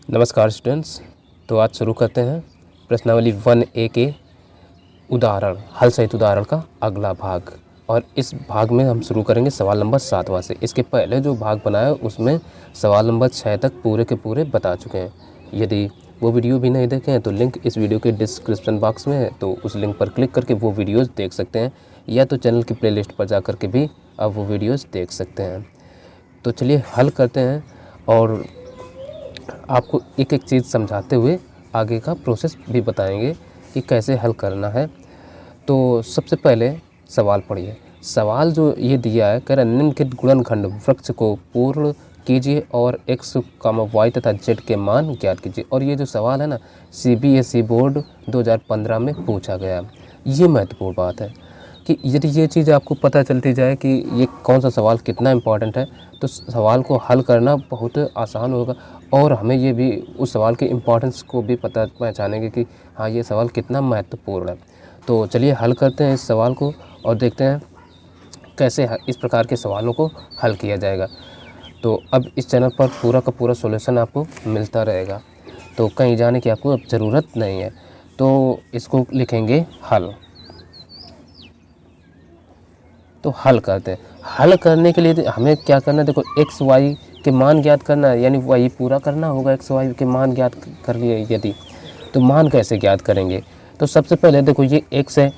नमस्कार स्टूडेंट्स। तो आज शुरू करते हैं प्रश्नावली 1A के उदाहरण हल सहित उदाहरण का अगला भाग। और इस भाग में हम शुरू करेंगे सवाल नंबर 7वां से। इसके पहले जो भाग बनाया उसमें सवाल नंबर 6 तक पूरे के पूरे बता चुके हैं। यदि वो वीडियो भी नहीं देखे हैं तो लिंक इस वीडियो के डिस्क्रिप्शन बॉक्स में है, तो उस लिंक पर क्लिक करके वो वीडियोज़ देख सकते हैं, या तो चैनल की प्लेलिस्ट पर जा कर के भी आप वो वीडियोज़ देख सकते हैं। तो चलिए हल करते हैं और आपको एक एक चीज़ समझाते हुए आगे का प्रोसेस भी बताएंगे कि कैसे हल करना है। तो सबसे पहले सवाल पढ़िए। सवाल जो ये दिया है, कह रहा निम्नलिखित गुणनखंड वृक्ष को पूर्ण कीजिए और x, y तथा z के मान ज्ञात कीजिए। और ये जो सवाल है ना, CBSE बोर्ड 2015 में पूछा गया। ये महत्वपूर्ण बात है कि यदि ये चीज़ आपको पता चलती जाए कि ये कौन सा सवाल कितना इम्पॉर्टेंट है, तो सवाल को हल करना बहुत आसान होगा। और हमें ये भी उस सवाल के इम्पोर्टेंस को भी पहचानेंगे कि हाँ, ये सवाल कितना महत्वपूर्ण है। तो चलिए हल करते हैं इस सवाल को और देखते हैं कैसे इस प्रकार के सवालों को हल किया जाएगा। तो अब इस चैनल पर पूरा का पूरा सॉल्यूशन आपको मिलता रहेगा, तो कहीं जाने की आपको अब ज़रूरत नहीं है। तो इसको लिखेंगे हल। तो हल करते हैं। हल करने के लिए हमें क्या करना है, देखो एक्स वाई के मान ज्ञात करना है, यानी वही पूरा करना होगा। एक्स वाई के मान ज्ञात कर लिए यदि, तो मान कैसे ज्ञात करेंगे। तो सबसे पहले देखो ये एक्स है,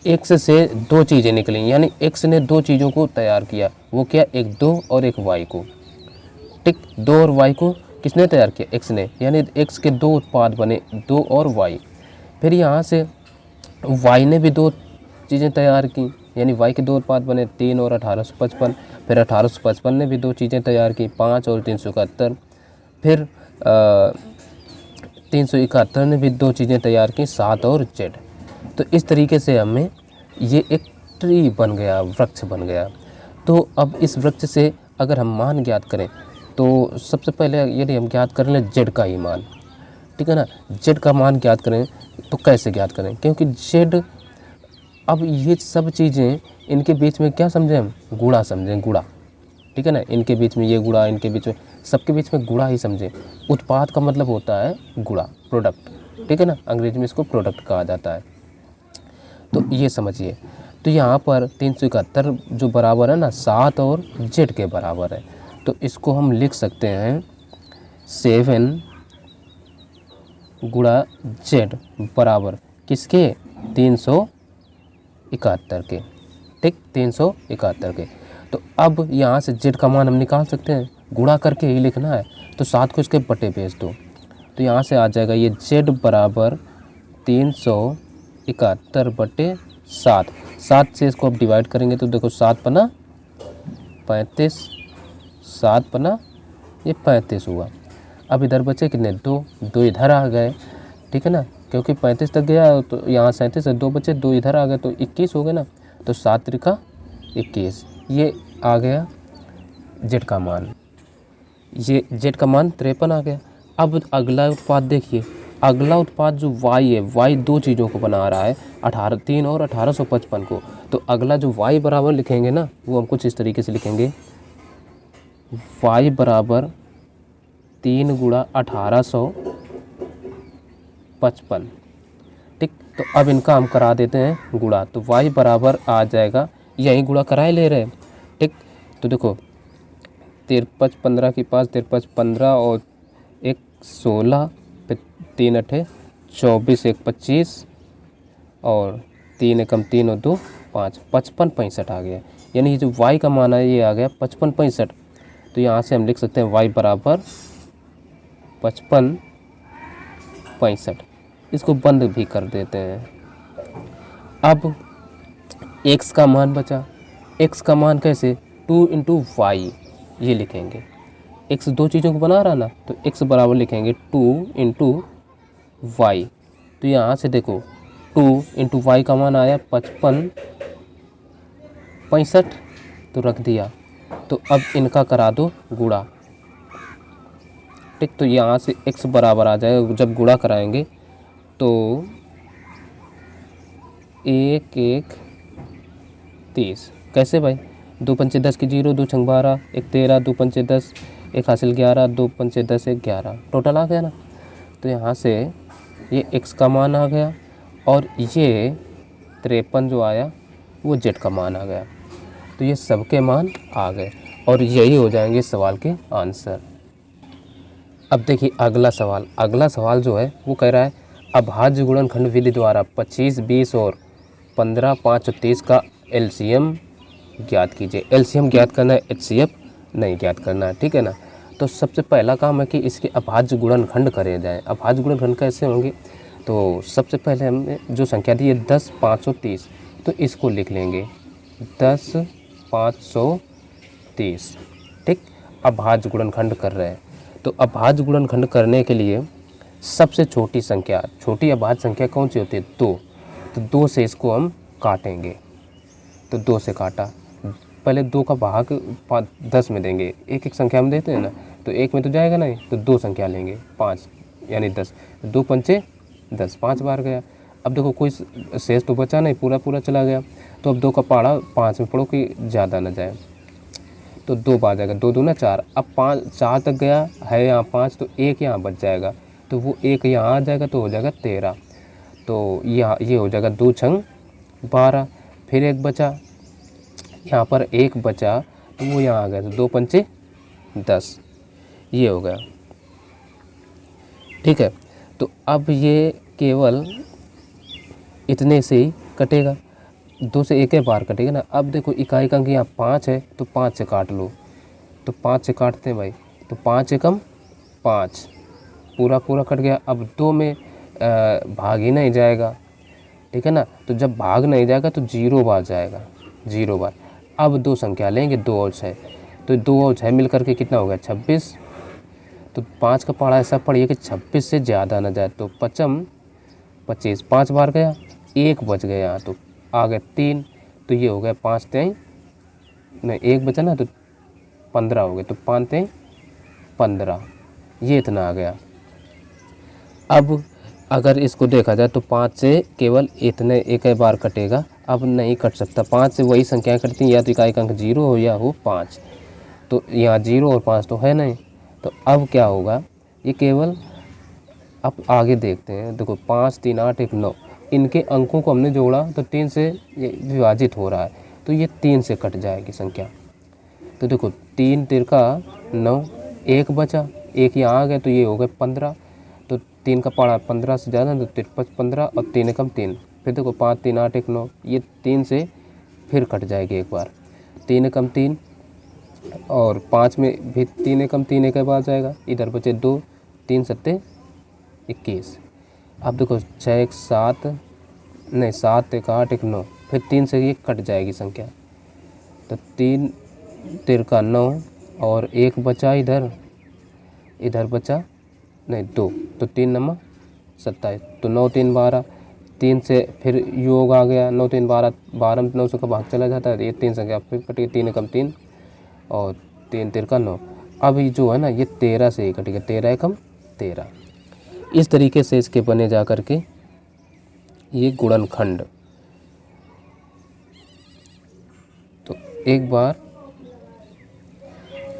एक्स से दो चीज़ें निकली, यानी एक्स ने दो चीज़ों को तैयार किया। वो क्या, एक 2 और एक वाई को। ठीक, 2 और वाई को किसने तैयार किया, एक्स ने, यानी एक्स के दो उत्पाद बने, 2 और वाई। फिर यहाँ से वाई ने भी दो चीज़ें तैयार की, यानी वाई के दो उत्पाद बने, 3 और 1855। फिर 1855 ने भी दो चीज़ें तैयार की, 5 और 371। फिर 371 ने भी दो चीज़ें तैयार की, 7 और जेड। तो इस तरीके से हमें ये एक ट्री बन गया, वृक्ष बन गया। तो अब इस वृक्ष से अगर हम मान ज्ञात करें, तो सबसे पहले यदि हम ज्ञात कर लें जेड का ही मान, ठीक है ना, जेड का मान ज्ञात करें तो कैसे ज्ञात करें, क्योंकि जेड, अब ये सब चीज़ें इनके बीच में क्या समझें हम, गुणा समझें, गुणा। ठीक है ना, इनके बीच में ये गुणा, इनके बीच में, सबके बीच में गुणा ही समझें। उत्पाद का मतलब होता है गुणा, प्रोडक्ट। ठीक है ना, अंग्रेजी में इसको प्रोडक्ट कहा जाता है। तो ये समझिए। तो यहाँ पर 371 जो बराबर है ना 7 और जेड के बराबर है, तो इसको हम लिख सकते हैं 7 गुणा जेड बराबर किसके, 371 के। ठीक, 371 के। तो अब यहाँ से जेड का मान हम निकाल सकते हैं, गुणा करके ही लिखना है, तो 7 को इसके बटे भेज दो, तो यहाँ से आ जाएगा ये जेड बराबर 371 बटे 7। 7 से इसको अब डिवाइड करेंगे तो देखो 7 पना 35, 7 पना ये 35 हुआ। अब इधर बचे कितने, 2 इधर आ गए। ठीक है ना, क्योंकि 35 तक गया तो यहाँ 37 है, 2 बचे, 2 इधर आ गए तो 21 हो गए ना। तो 7 त्रिका 21, ये आ गया जेड का मान। ये जेड का मान 53 आ गया। अब अगला उत्पाद देखिए, अगला उत्पाद जो वाई है, वाई दो चीज़ों को बना रहा है, 3 और 1855 को। तो अगला जो वाई बराबर लिखेंगे ना, वो हम कुछ इस तरीके से लिखेंगे, वाई बराबर 3 गुणा 1855। ठीक, तो अब इनका हम करा देते हैं गुणा, तो वाई बराबर आ जाएगा, यही गुणा कराए ले रहे हैं। ठीक, तो देखो 53 15 के पास, 53 15 और 1 16, फिर 3 अठे 24, 1 25 और 3 एकम 3 और 2 5, 55 65 आ गया। यानी ये जो y का मान है ये आ गया 55 65। तो यहाँ से हम लिख सकते हैं y बराबर 55 65। इसको बंद भी कर देते हैं। अब x का मान बचा, x का मान कैसे, 2 × y ये लिखेंगे। x दो चीज़ों को बना रहा ना, तो x बराबर लिखेंगे 2 × y। तो यहाँ से देखो 2 × y का मान आया 55 65, तो रख दिया। तो अब इनका करा दो गुणा। ठीक, तो यहाँ से x बराबर आ जाएगा, जब गुणा कराएंगे तो 1 1 30। कैसे भाई, 2 पंचे 10 की 0, 2 छंग 12, 1 13, 2 पंचे 10, एक हासिल 11, 2 पंचे 10, 1 11 टोटल आ गया ना। तो यहाँ से ये x का मान आ गया और ये 53 जो आया वो z का मान आ गया। तो ये सबके मान आ गए और यही हो जाएंगे इस सवाल के आंसर। अब देखिए अगला सवाल जो है वो कह रहा है अभाज्य गुणनखंड विधि द्वारा 25, 20 और 15, 5 और 30 का एलसीएम ज्ञात कीजिए। एलसीएम ज्ञात करना है, एचसीएफ नहीं ज्ञात करना है, ठीक है ना। तो सबसे पहला काम है कि इसके अभाज्य गुणनखंड करे जाएं। अभाज्य गुणनखंड कैसे होंगे, तो सबसे पहले हमने जो संख्या दी है 10, 530, तो इसको लिख लेंगे 10, 530, ठीक। अभाज्य गुणनखंड कर रहे हैं तो अभाज्य गुणनखंड करने के लिए सबसे छोटी संख्या, छोटी अभाज्य संख्या कौन सी होती है, 2। तो 2 से इसको हम काटेंगे। तो 2 से काटा, पहले 2 का भाग 10 में देंगे, एक एक संख्या में देते हैं ना, तो एक में तो जाएगा नहीं, तो 2 संख्या लेंगे 5 यानी 10, 2 पंचे 10, 5 बार गया। अब देखो कोई शेष तो बचा नहीं, पूरा पूरा चला गया। तो अब 2 का पहाड़ा 5 में पढ़ो कि ज़्यादा ना जाए, तो 2 बार जाएगा, 2 दूना 4। अब 5 4 तक गया है यहाँ 5, तो 1 यहाँ बच जाएगा, तो वो 1 यहाँ आ जाएगा तो हो जाएगा 13। तो यहाँ ये हो जाएगा 2 छंग 12। फिर 1 बचा, यहाँ पर 1 बचा तो वो यहाँ आ गया, तो 2 पंचे 10, ये हो गया, ठीक है। तो अब ये केवल इतने से ही कटेगा, 2 से एक बार कटेगा ना। अब देखो इकाई का अंक यहाँ 5 है तो 5 से काट लो, तो 5 से काटते हैं भाई, तो 5 एकम 5, पूरा पूरा कट गया। अब 2 में भाग ही नहीं जाएगा, ठीक है ना। तो जब भाग नहीं जाएगा तो 0 बार जाएगा, 0 बार। अब 2 संख्या लेंगे, 2 और 6, तो 2 और 6 मिल करके कितना हो गया 26। तो 5 का पढ़ा ऐसा पढ़िए कि 26 से ज़्यादा ना जाए, तो 5 25, 5 बार गया, 1 बच गया यहाँ, तो आ गए 3। तो ये हो गया 5 3 नहीं, 1 बचा ना, तो 15 हो गए, तो 5 3 15, ये इतना आ गया। अब अगर इसको देखा जाए तो 5 से केवल इतने एक बार कटेगा, अब नहीं कट सकता। 5 से वही संख्याएं कटती हैं, या तो इकाई का अंक 0 हो या हो 5, तो यहाँ 0 और 5 तो है नहीं। तो अब क्या होगा, ये केवल अब आगे देखते हैं। देखो 5 3 8 1 9, इनके अंकों को हमने जोड़ा तो 3 से ये विभाजित हो रहा है, तो ये 3 से कट जाएगी संख्या। तो देखो 3 तिरका 9, 1 बचा, 1 यहाँ आ गया, तो ये हो गए 15। तो 3 का पढ़ा 15 से ज़्यादा, तो 15 और 3 एकम 3। फिर देखो 5 3 8 1 9, ये 3 से फिर कट जाएगी एक बार, 3 एकम 3 और 5 में भी 3 एकम 3 एक बार जाएगा, इधर बचे 2, 3 सत्ते 21। अब देखो 6 1 7 नहीं, 7 1 8 1 9, फिर 3 से ये कट जाएगी संख्या। तो 3 तिरका 9 और 1 बचा इधर, इधर बचा नहीं 2, तो 3 नंबर 27, तो 9 3 12, 3 से फिर योग आ गया, 9 3 12, 12 में 9 से का भाग चला जाता है, ये 3 संख्या फिर कटेगी, 3 एकम 3 और 3 तिरका 9। अब ये जो है ना ये 13 से ही कटेगा, 13 एकम 13। इस तरीके से इसके बने जा कर के ये गुणनखंड। तो एक बार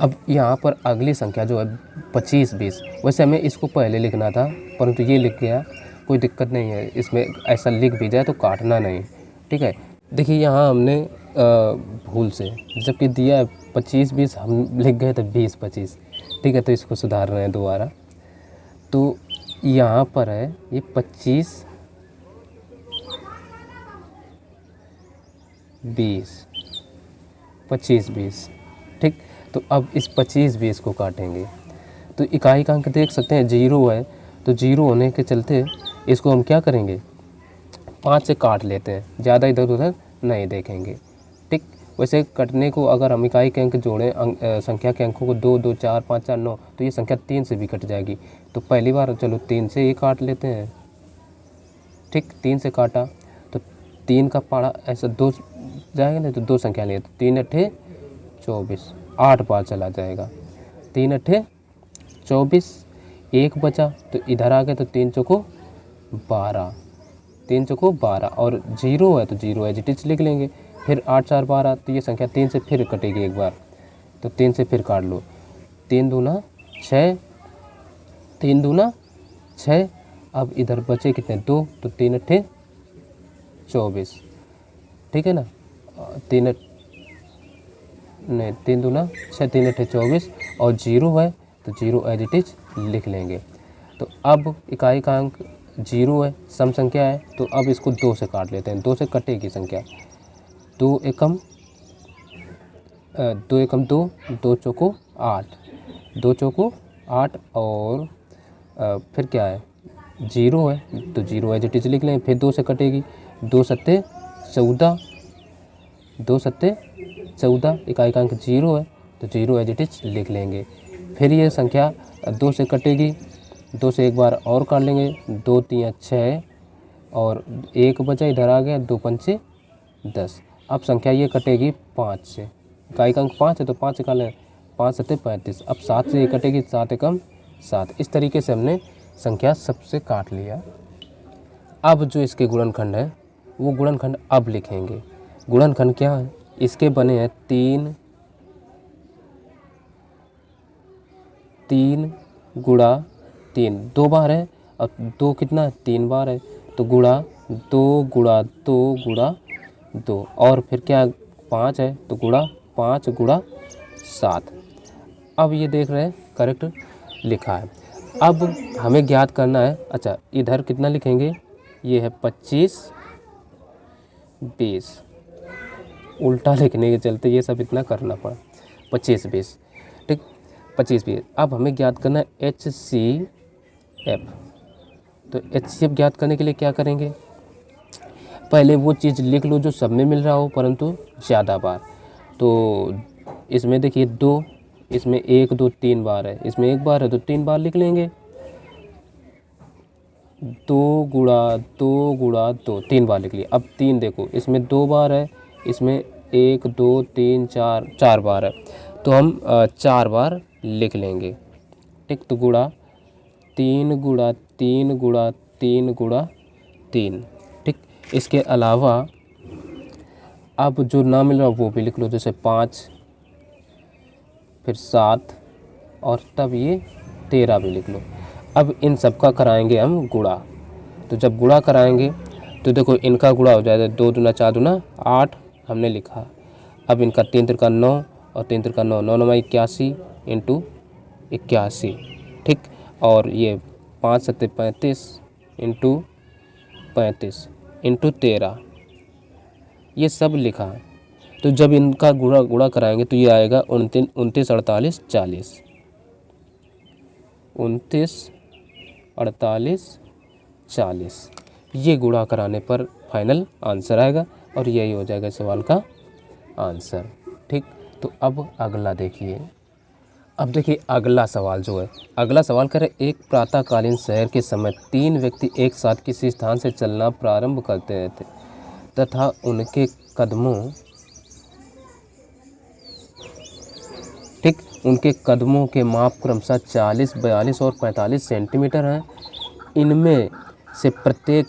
अब यहाँ पर अगली संख्या जो है 25 20, वैसे हमें इसको पहले लिखना था परंतु ये लिख गया, कोई दिक्कत नहीं है, इसमें ऐसा लिख भी जाए तो काटना नहीं, ठीक है। देखिए यहाँ हमने भूल से जबकि दिया है 25 20, हम लिख गए थे 20 25, ठीक है। तो इसको सुधार रहे हैं दोबारा। तो यहाँ पर है ये 25 20, 25 20, ठीक। तो अब इस 25 20 को काटेंगे, तो इकाई का अंक देख सकते हैं 0 है, तो 0 होने के चलते इसको हम क्या करेंगे 5 से काट लेते हैं, ज़्यादा इधर उधर नहीं देखेंगे, ठीक। वैसे कटने को अगर हम इकाई के अंक जोड़ें संख्या के अंकों को 2 2 4 5 4 9, तो ये संख्या 3 से भी कट जाएगी। तो पहली बार चलो 3 से ही काट लेते हैं, ठीक। 3 से काटा तो 3 का पारा ऐसा 2 जाएगा ना, तो 2 संख्या लिए, तो 3 अट्ठे 24, 8 बार चला जाएगा, 3 अट्ठे 24, 1 बचा तो इधर आ गया, तो 3 चौको 12, 3 चौको 12 और 0 है तो 0 एज इट इज लिख लेंगे। फिर 8 4 12, तो ये संख्या 3 से फिर कटेगी एक बार, तो 3 से फिर काट लो, 3 दूना 6, 3 दूना 6। अब इधर बचे कितने 2, तो 3 अट्ठे 24, ठीक है ना। 3 दूना 6, 3 अट्ठे 24 और 0 है तो 0 एज इट इज लिख लेंगे। तो अब इकाई का अंक 0 है, सम संख्या है, तो अब इसको 2 से काट लेते हैं। 2 से कटेगी संख्या, 2 एकम 2, 2 चौको 8, 2 चौको 8 और फिर क्या है 0 है तो 0 एज इट इज लिख लें। फिर 2 से कटेगी, 2 सत्ते 14, 2 सत्ते 14, इकाई का अंक 0 है तो 0 एज इट इज लिख लेंगे। फिर ये संख्या 2 से कटेगी, 2 से एक बार और काट लेंगे, 2 3 6 और 1 बचा इधर आ गया, 2 पंचे 10। अब संख्या ये कटेगी 5 से, इकाई का अंक 5 है तो 5 से काट लें, 5 सत्ते 35। अब 7 से ये कटेगी, 7 एकम 7। इस तरीके से हमने संख्या सबसे काट लिया। अब जो इसके गुणनखंड है वो गुणनखंड अब लिखेंगे। गुणनखंड क्या है, इसके बने हैं 3 गुणा 3, 2 बार है और 2 कितना है 3 बार है, तो गुणा 2 गुणा 2 गुणा 2 और फिर क्या 5 है तो गुणा 5 गुणा 7। अब ये देख रहे हैं करेक्ट लिखा है। अब हमें ज्ञात करना है, अच्छा इधर कितना लिखेंगे, ये है 25 20, उल्टा लिखने के चलते ये सब इतना करना पड़ा, 25 20, ठीक 25 20। अब हमें ज्ञात करना है HCF। तो HCF ज्ञात करने के लिए क्या करेंगे, पहले वो चीज़ लिख लो जो सब में मिल रहा हो परंतु ज़्यादा बार। तो इसमें देखिए 2, इसमें 1 2 3 बार है, इसमें 1 बार है तो 3 बार लिख लेंगे। 2 गुणा 2 गुणा 2, 3 बार लिख लिए। अब 3 देखो, इसमें 2 बार है, इसमें 1 2 3 4 बार है तो हम 4 बार लिख लेंगे, ठीक। तो गुणा 3 गुणा 3 गुणा 3 गुणा 3, ठीक। इसके अलावा अब जो ना मिल रहा वो भी लिख लो, जैसे 5 फिर 7 और तब ये 13 भी लिख लो। अब इन सब का कराएंगे हम गुणा। तो जब गुणा कराएंगे तो देखो इनका गुणा हो जाएगा, 2 दूना 4 दूना 8 हमने लिखा। अब इनका 3 त्रिका 9 और 3 त्रिका 9, 9 9 81 इंटू 81, ठीक। और ये 5 सत्ते 35 इंटू 35 इंटू 13, ये सब लिखा है। तो जब इनका गुणा कराएंगे तो ये आएगा 29 48 40, 29 48 40। ये गुणा कराने पर फाइनल आंसर आएगा और यही हो जाएगा सवाल का आंसर, ठीक। तो अब अगला देखिए, अब देखिए अगला सवाल जो है, अगला सवाल कह रहे एक प्रातःकालीन शहर के समय 3 व्यक्ति एक साथ किसी स्थान से चलना प्रारंभ करते थे तथा उनके कदमों, ठीक, उनके कदमों के माप क्रमशः 40 42 और 45 सेंटीमीटर हैं। इनमें से प्रत्येक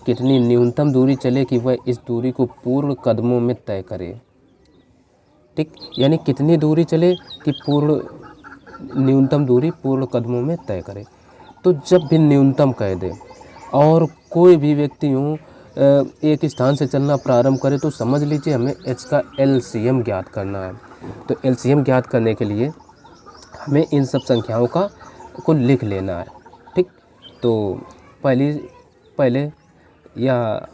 कितनी न्यूनतम दूरी चले कि वह इस दूरी को पूर्ण कदमों में तय करे, ठीक। यानी कितनी दूरी चले कि न्यूनतम दूरी पूर्ण कदमों में तय करे। तो जब भी न्यूनतम कह दे और कोई भी व्यक्ति यूँ एक स्थान से चलना प्रारंभ करे तो समझ लीजिए हमें h का LCM ज्ञात करना है। तो LCM ज्ञात करने के लिए हमें इन सब संख्याओं को लिख लेना है, ठीक। तो पहले या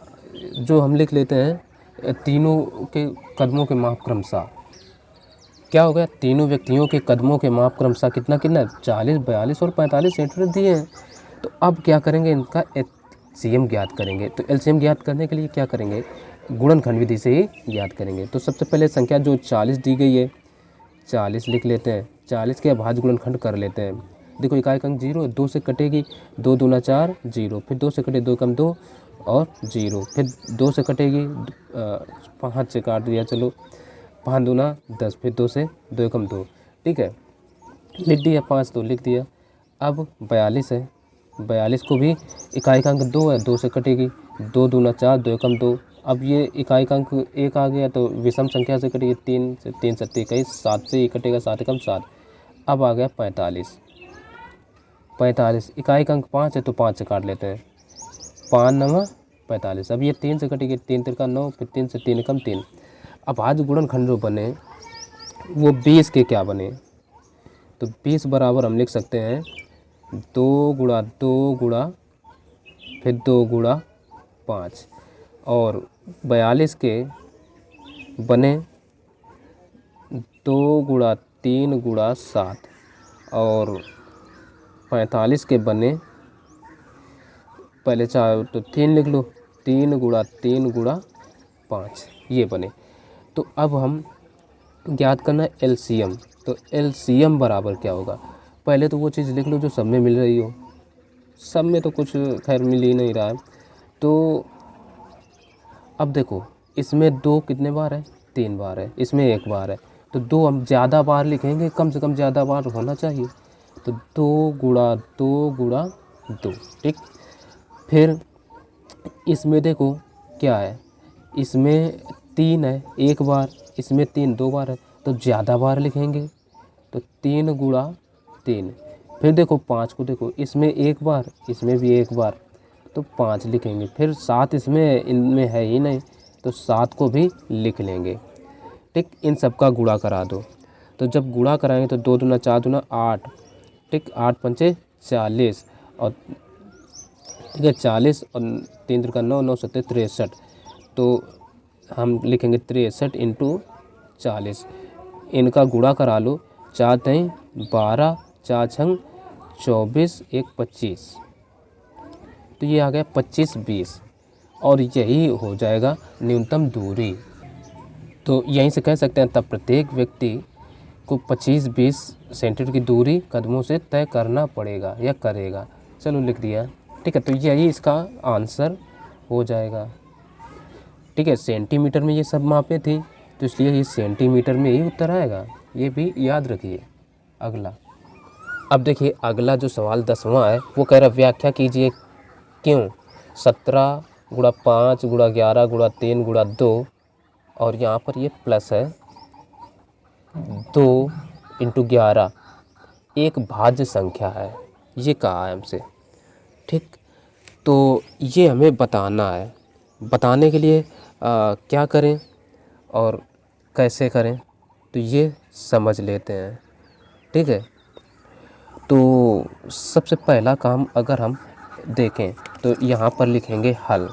जो हम लिख लेते हैं तीनों के कदमों के माप क्रमशः क्या हो गया, तीनों व्यक्तियों के कदमों के माप क्रमशः कितना 40 42 और 45 सेंटीमीटर दिए हैं। तो अब क्या करेंगे, इनका LCM ज्ञात करेंगे। तो LCM ज्ञात करने के लिए क्या करेंगे, गुणनखंड विधि से ही ज्ञात करेंगे। तो सबसे पहले संख्या जो 40 दी गई है 40 लिख लेते हैं, 40 के अभाज्य गुणनखंड कर लेते हैं। देखो इकाई का अंक 0 है, 2 से कटेगी, 2 दूना 4 0, फिर 2 से कटे 2 कम 2 और 0, फिर 2 से कटेगी 5 से काट दिया, चलो 5 दूना 10, फिर 2 से 2 कम 2, ठीक है, लिख दिया। 5 तो लिख दिया। अब 42 है, 42 को भी इकाई का अंक 2 है, 2 से कटेगी, 2 दूना 4 2 कम 2 अब ये इकाई का अंक 1 आ गया तो विषम संख्या से कटेगी 3 से, 3 सत्ते 21, 7 से ये कटेगा, 7 एकम 7। अब आ गया 45। 45 इकाई का अंक 5 है तो 5 से काट लेते हैं, 5 नवा 45। अब ये 3 से कटेगी, 3 तिरका 9, फिर 3 से 3 एकम 3। अब आज गुणनखंड जो बने वो 20 के क्या बने, तो 20 बराबर हम लिख सकते हैं 2 गुणा 2 गुणा फिर 2 गुणा 5, और 42 के बने 2 गुणा 3 गुणा 7, और 45 के बने पहले 4 तो 3 लिख लो, 3 गुणा 3 गुणा 5 ये बने। तो अब हम ज्ञात करना है एलसीएम। तो एलसीएम बराबर क्या होगा, पहले तो वो चीज़ लिख लो जो सब में मिल रही हो, सब में तो कुछ खैर मिल ही नहीं रहा है। तो अब देखो इसमें 2 कितने बार है, 3 बार है, इसमें 1 बार है, तो 2 हम ज़्यादा बार लिखेंगे, कम से कम ज़्यादा बार होना चाहिए। तो 2 गुणा 2 गुणा 2, ठीक। फिर इसमें देखो क्या है, इसमें 3 है 1 बार, इसमें 3 2 बार है, तो ज़्यादा बार लिखेंगे, तो 3 गुणा 3। फिर देखो 5 को देखो, इसमें 1 बार, इसमें भी 1 बार, तो 5 लिखेंगे। फिर 7 इसमें इनमें है ही नहीं, तो 7 को भी लिख लेंगे, ठीक। इन सब का गुणा करा दो, तो जब गुणा कराएंगे तो 2 दूना 4 दूना 8, ठीक, 8 पंचे 40, और ठीक है 40, और 3 त्रिका 9, 9 सत्ते 63, तो हम लिखेंगे 63 इंटू 40। इनका गुणा करा लो, 4 3 12, 4 6 24, 1 25, तो ये आ गया 25 20, और यही हो जाएगा न्यूनतम दूरी। तो यहीं से कह सकते हैं तब प्रत्येक व्यक्ति को 25-20 सेंटीमीटर की दूरी कदमों से तय करना पड़ेगा या करेगा। चलो लिख दिया, ठीक है। तो यही इसका आंसर हो जाएगा, ठीक है। सेंटीमीटर में ये सब मापे थी, तो इसलिए ये सेंटीमीटर में ही उत्तर आएगा, ये भी याद रखिए। अगला, अब देखिए अगला जो सवाल 10वां है, वो कह रहा व्याख्या कीजिए क्यों 17 गुणा 5 गुणा 11 गुणा 3 गुणा 2, और यहाँ पर ये प्लस है 2 इंटू 11 एक भाज्य संख्या है, ये कहा है हमसे, ठीक। तो ये हमें बताना है, बताने के लिए क्या करें और कैसे करें, तो ये समझ लेते हैं, ठीक है। तो सबसे पहला काम अगर हम देखें तो यहाँ पर लिखेंगे हल,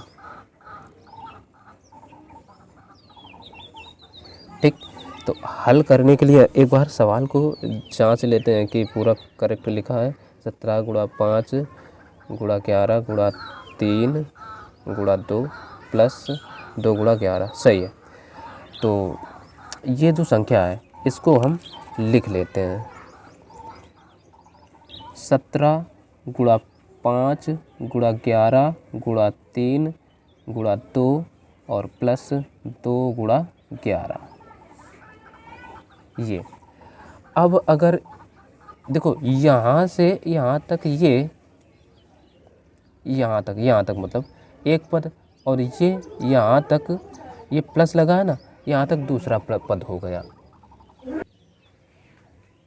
ठीक। तो हल करने के लिए एक बार सवाल को जांच लेते हैं कि पूरा करेक्ट लिखा है। 17 गुणा 5 गुणा 11 गुणा 3 गुणा 2 प्लस 2 गुणा 11 सही है। तो ये जो संख्या है इसको हम लिख लेते हैं, 17 गुणा 5 गुणा 11 गुणा 3 गुणा 2 और प्लस 2 गुणा 11। ये अब अगर देखो यहाँ से यहाँ तक, ये यहाँ तक मतलब एक पद, और ये यहाँ तक ये प्लस लगा है ना, यहाँ तक दूसरा पद हो गया।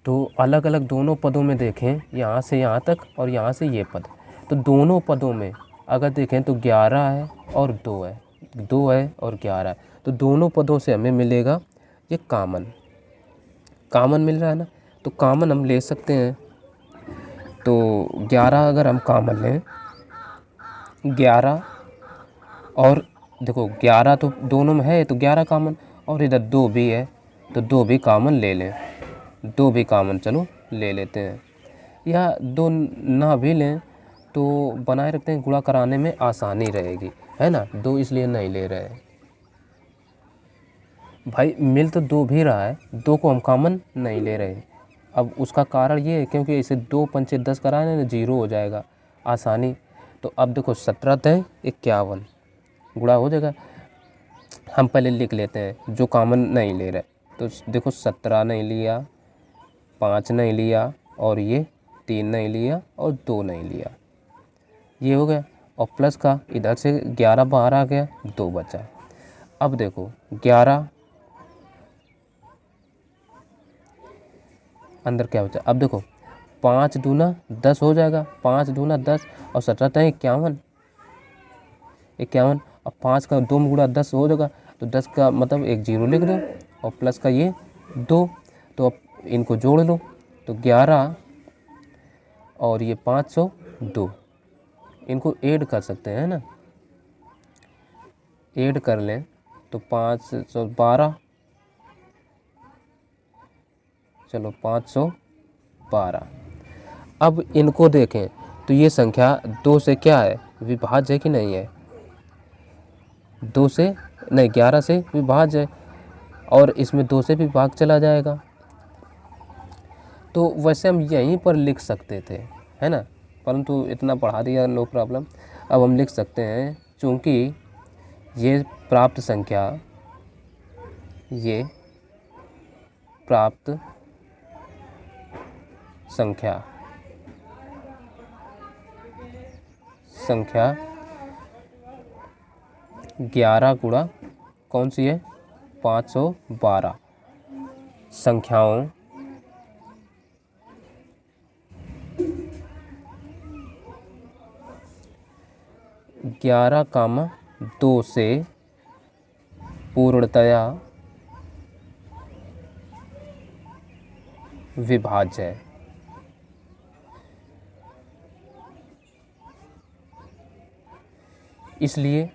तो अलग अलग दोनों पदों में देखें, यहाँ से यहाँ तक और यहाँ से ये पद, तो दोनों पदों में अगर देखें तो 11 है और 2 है, 2 है और 11 है, तो दोनों पदों से हमें मिलेगा ये कामन मिल रहा है ना। तो कामन हम ले सकते हैं, तो 11 अगर हम कामन लें, 11 और देखो 11 तो दोनों में है तो 11 कामन, और इधर 2 भी है तो 2 भी कामन ले लें, 2 भी कामन चलो ले लेते हैं, या 2 ना भी लें तो बनाए रखते हैं, गुणा कराने में आसानी रहेगी, है ना। 2 इसलिए नहीं ले रहे हैं भाई, मिल तो 2 भी रहा है, 2 को हम कामन नहीं ले रहे। अब उसका कारण ये है क्योंकि इसे 2 पंचे 10 कराने ना 0 हो जाएगा आसानी। तो अब देखो 17 तय 51 गुणा हो जाएगा, हम पहले लिख लेते हैं जो कामन नहीं ले रहे। तो देखो 17 नहीं लिया, 5 नहीं लिया, और ये 3 नहीं लिया, और 2 नहीं लिया, ये हो गया। और प्लस का इधर से 11 बाहर आ गया, 2 बचा। अब देखो 11 अंदर क्या बचा, अब देखो 5 दूना 10 हो जाएगा, 5 दूना 10 और 17 51, 51 और 5 का 2 गुणा 10 हो जाएगा, तो 10 का मतलब एक जीरो लिख दो और प्लस का ये 2, तो अब इनको जोड़ लो तो 11 और ये 502, इनको ऐड कर सकते हैं ना, ऐड कर लें तो 512, चलो 512। अब इनको देखें तो ये संख्या 2 से क्या है, विभाज्य है कि नहीं है, 2 से नहीं 11 से विभाज्य है और इसमें 2 से भी भाग चला जाएगा, तो वैसे हम यहीं पर लिख सकते थे, है ना, परंतु इतना पढ़ा दिया, नो प्रॉब्लम। अब हम लिख सकते हैं चूँकि ये प्राप्त संख्या, ये प्राप्त संख्या 11 गुणा कौन सी है 512 संख्याओं ग्यारह कामा 2 से पूर्णतया विभाज्य है। इसलिए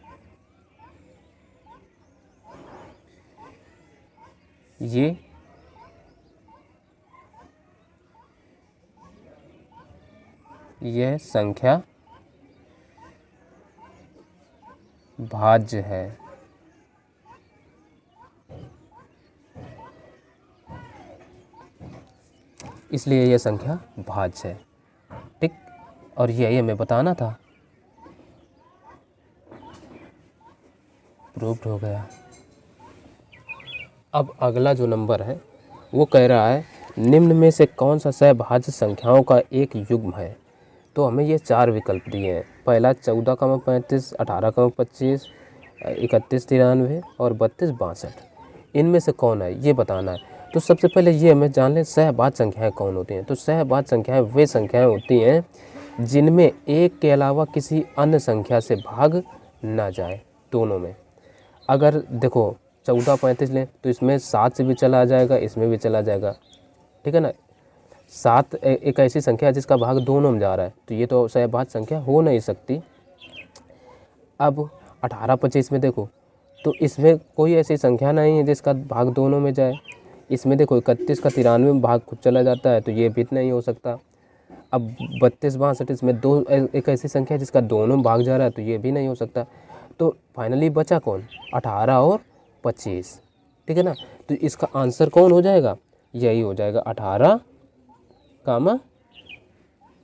यह संख्या भाज्य है। इसलिए यह संख्या भाज्य है, ठीक, और यही हमें बताना था, प्रूव्ड हो गया। अब अगला जो नंबर है वो कह रहा है निम्न में से कौन सा सहभाज्य संख्याओं का एक युग्म है। तो हमें ये 4 विकल्प दिए हैं, पहला 14,35, 18,25, 31,93 और 32,62, इनमें से कौन है ये बताना है। तो सबसे पहले ये हमें जान लें सहभाज्य संख्याएं कौन होती हैं। तो सहभाज्य संख्याएं वे संख्याएं होती हैं जिनमें एक के अलावा किसी अन्य संख्या से भाग ना जाए, दोनों में। अगर देखो 14,35 लें तो इसमें 7 से भी चला जाएगा, इसमें भी चला जाएगा, ठीक है ना। 7 एक ऐसी संख्या है जिसका भाग दोनों में जा रहा है, तो ये तो सहभाज्य संख्या हो नहीं सकती। अब 18,25 में देखो तो इसमें कोई ऐसी संख्या नहीं है जिसका भाग दोनों में जाए। इसमें देखो 31 का 93 में भाग खुद चला जाता है, तो ये भी नहीं हो सकता। अब 32,62 इसमें एक ऐसी संख्या है जिसका दोनों में भाग जा रहा है, तो ये भी नहीं हो सकता। तो फाइनली बचा कौन, 18 और 25, ठीक है ना। तो इसका आंसर कौन हो जाएगा, यही हो जाएगा 18,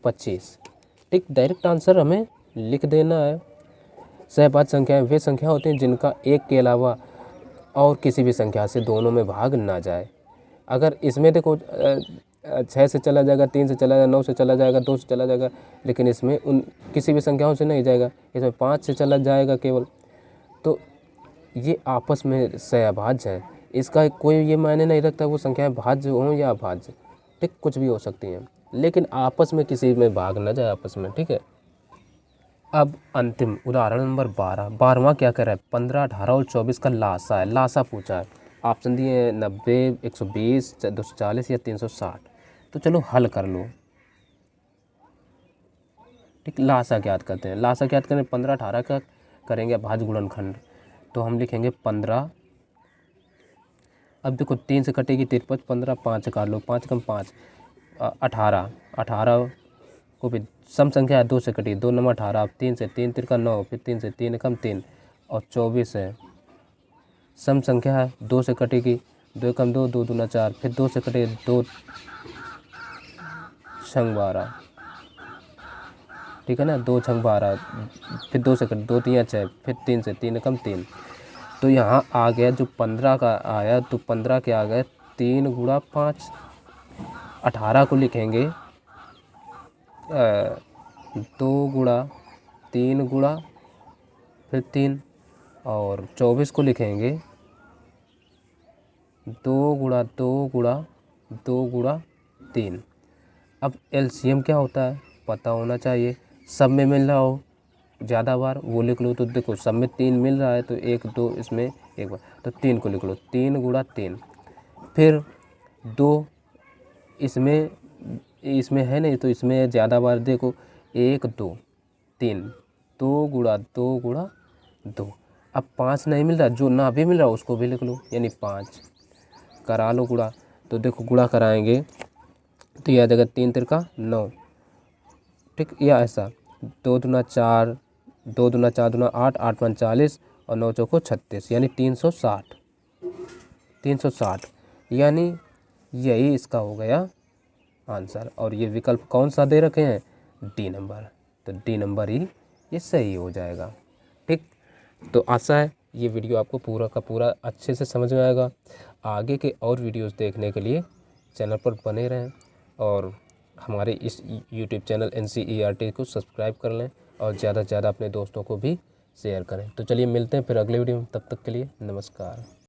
25, ठीक। डायरेक्ट आंसर हमें लिख देना है। सहभाज्य संख्याएं वे संख्या होती हैं जिनका एक के अलावा और किसी भी संख्या से दोनों में भाग ना जाए। अगर इसमें देखो 6 से चला जाएगा, 3 से चला जाएगा, 9 से चला जाएगा, 2 से चला जाएगा, लेकिन इसमें उन किसी भी संख्याओं से नहीं जाएगा, इसमें 5 से चला जाएगा केवल। तो ये आपस में सहभाज्य है, इसका कोई ये मायने नहीं रखता वो संख्याएं भाज्य हों या अभाज्य, ठीक, कुछ भी हो सकती हैं, लेकिन आपस में किसी में भाग ना जाए आपस में, ठीक है। अब अंतिम उदाहरण नंबर 12वां क्या कर रहा है, 15, 18 और 24 का लासा है, लासा पूछा है। ऑप्शन दिए हैं 90, 120, 240 या 360। तो चलो हल कर लो, ठीक। लासा ज्ञात करते हैं, लासा ज्ञात करें 15, 18 का करेंगे भाज्य गुणनखंड। तो हम लिखेंगे 15, अब देखो 3 से कटेगी 53, 15, 5 से काट लो, 5 कम 5, 18, 18 को भी सम संख्या है, 2 से कटी, 2 नंबर 18, अब 3 से 3 तिरका 9, फिर 3 से 3 कम 3 और 24 है, सम संख्या है, 2 से कटेगी, 2 कम 2, 2 दूना 4, फिर 2 से कटे 2 छंग 12, ठीक है ना, 2 छंग 12, फिर 2 से कटे 2 3 6, फिर 3 से 3 कम 3। तो यहाँ आ गया जो 15 का आया, तो 15 के आ गए 3 गुणा 5, 18 को लिखेंगे 2 गुणा 3 गुणा फिर 3 और 24 को लिखेंगे 2 गुणा 2 गुणा 2 गुणा 3। अब एलसीएम क्या होता है पता होना चाहिए। सब में मिल रहा हो ज़्यादा बार वो लिख लो। तो देखो सब में 3 मिल रहा है तो 1 2 इसमें एक बार, तो 3 को लिख लो 3 गुणा 3। फिर 2 इसमें है नहीं तो इसमें ज़्यादा बार देखो 1 2 3, 2 गुणा 2 गुणा 2। अब 5 नहीं मिल रहा, जो ना भी मिल रहा उसको भी लिख लो, यानी 5 करा लो गुणा। तो देखो गुणा कराएंगे तो यह आ जाएगा 3 तिरका 9, ठीक, या ऐसा 2 दूना 4, 2 दूना 4 दूना 8, 8 पाँच 40 और 9 चौको 36, यानी 360। 360 यानी यही इसका हो गया आंसर। और ये विकल्प कौन सा दे रखे हैं, डी नंबर, तो डी नंबर ही ये सही हो जाएगा। ठीक, तो आशा है ये वीडियो आपको पूरा का पूरा अच्छे से समझ में आएगा। आगे के और वीडियोस देखने के लिए चैनल पर बने रहें और हमारे इस यूट्यूब चैनल NCERT को सब्सक्राइब कर लें और ज़्यादा से ज़्यादा अपने दोस्तों को भी शेयर करें। तो चलिए मिलते हैं फिर अगले वीडियो में, तब तक के लिए नमस्कार।